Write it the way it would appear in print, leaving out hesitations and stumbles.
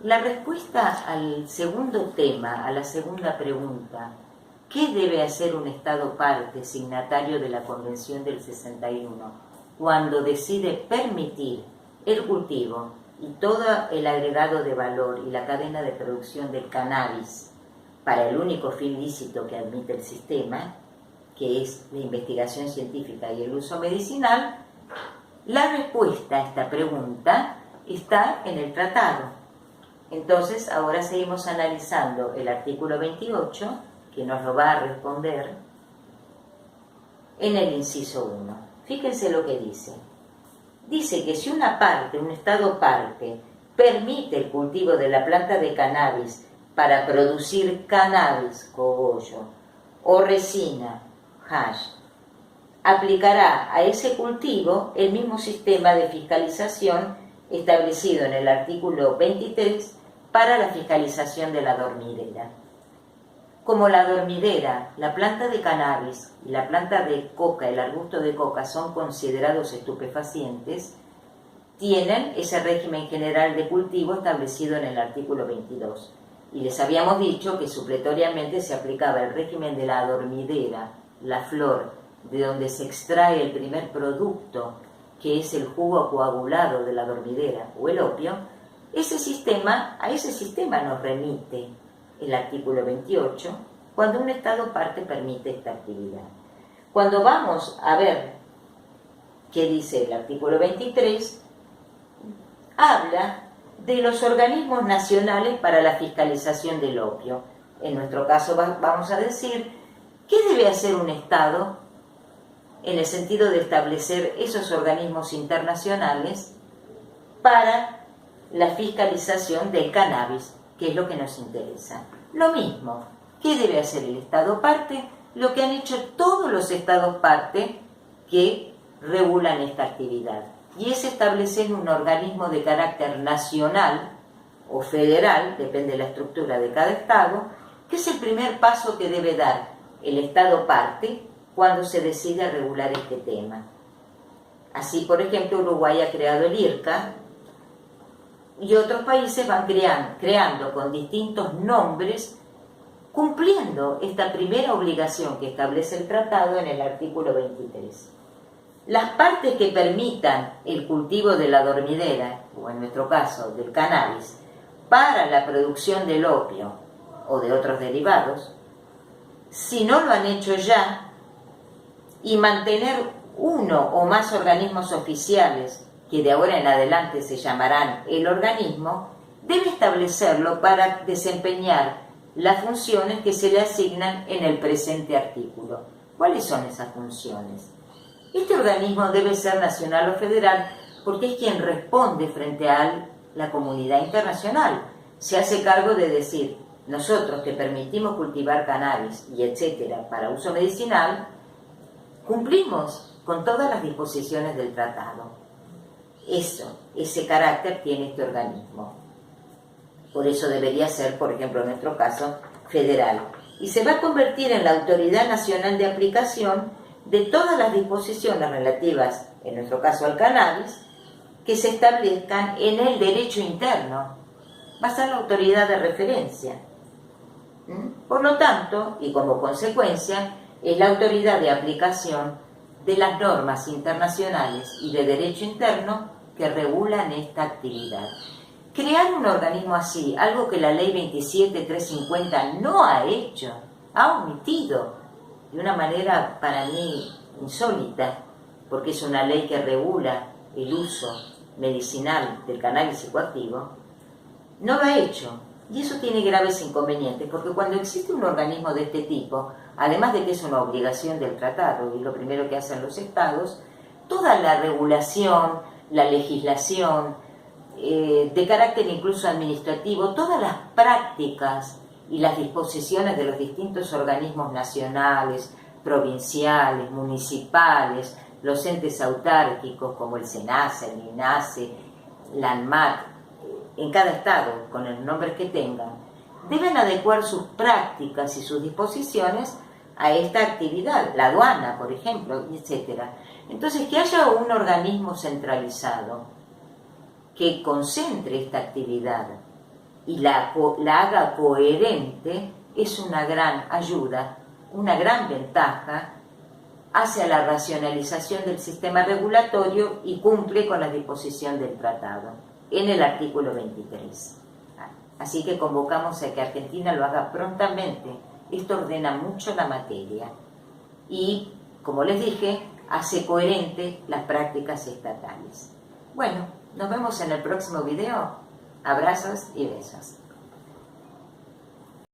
La respuesta al segundo tema, a la segunda pregunta, ¿qué debe hacer un Estado parte signatario de la Convención del 61 cuando decide permitir el cultivo y todo el agregado de valor y la cadena de producción del cannabis para el único fin lícito que admite el sistema, que es la investigación científica y el uso medicinal? La respuesta a esta pregunta está en el tratado. Entonces, ahora seguimos analizando el artículo 28, que nos lo va a responder en el inciso 1. Fíjense lo que dice. Dice que si una parte, un Estado parte, permite el cultivo de la planta de cannabis para producir cannabis, cogollo, o resina, hash, aplicará a ese cultivo el mismo sistema de fiscalización establecido en el artículo 23 para la fiscalización de la dormidera. Como la dormidera, la planta de cannabis y la planta de coca, el arbusto de coca, son considerados estupefacientes, tienen ese régimen general de cultivo establecido en el artículo 22. Y les habíamos dicho que supletoriamente se aplicaba el régimen de la dormidera, la flor, de donde se extrae el primer producto, que es el jugo coagulado de la dormidera o el opio. A ese sistema nos remite el artículo 28 cuando un Estado parte permite esta actividad. Cuando vamos a ver qué dice el artículo 23, habla de los organismos nacionales para la fiscalización del opio. En nuestro caso vamos a decir, ¿qué debe hacer un Estado en el sentido de establecer esos organismos internacionales para la fiscalización del cannabis, que es lo que nos interesa? Lo mismo, ¿qué debe hacer el Estado parte? Lo que han hecho todos los Estados parte que regulan esta actividad, y es establecer un organismo de carácter nacional o federal, depende de la estructura de cada Estado, que es el primer paso que debe dar el Estado parte cuando se decide regular este tema. Así, por ejemplo, Uruguay ha creado el IRCA y otros países van creando con distintos nombres, cumpliendo esta primera obligación que establece el tratado en el artículo 23. Las partes que permitan el cultivo de la dormidera, o en nuestro caso del cannabis, para la producción del opio o de otros derivados, si no lo han hecho ya, y mantener uno o más organismos oficiales, que de ahora en adelante se llamarán el organismo, debe establecerlo para desempeñar las funciones que se le asignan en el presente artículo. ¿Cuáles son esas funciones? Este organismo debe ser nacional o federal porque es quien responde frente a la comunidad internacional. Se hace cargo de decir, nosotros que permitimos cultivar cannabis y etcétera para uso medicinal, cumplimos con todas las disposiciones del tratado. Ese carácter tiene este organismo. Por eso debería ser, por ejemplo, en nuestro caso, federal. Y se va a convertir en la autoridad nacional de aplicación de todas las disposiciones relativas, en nuestro caso al cannabis, que se establezcan en el derecho interno. Va a ser la autoridad de referencia. Por lo tanto, y como consecuencia, es la autoridad de aplicación de las normas internacionales y de derecho interno que regulan esta actividad. Crear un organismo así, algo que la ley 27.350 no ha hecho, ha omitido de una manera para mí insólita, porque es una ley que regula el uso medicinal del cannabis psicoactivo, no lo ha hecho. Y eso tiene graves inconvenientes, porque cuando existe un organismo de este tipo, además de que es una obligación del tratado, y lo primero que hacen los estados, toda la regulación, la legislación, de carácter incluso administrativo, todas las prácticas y las disposiciones de los distintos organismos nacionales, provinciales, municipales, los entes autárquicos como el SENACE, el INACE, la ANMAT, en cada estado, con el nombre que tengan, deben adecuar sus prácticas y sus disposiciones a esta actividad, la aduana, por ejemplo, etc. Entonces, que haya un organismo centralizado que concentre esta actividad y la haga coherente, es una gran ayuda, una gran ventaja hacia la racionalización del sistema regulatorio y cumple con la disposición del tratado en el artículo 23. Así que convocamos a que Argentina lo haga prontamente. Esto ordena mucho la materia y, como les dije, hace coherente las prácticas estatales. Bueno, nos vemos en el próximo video. Abrazos y besos.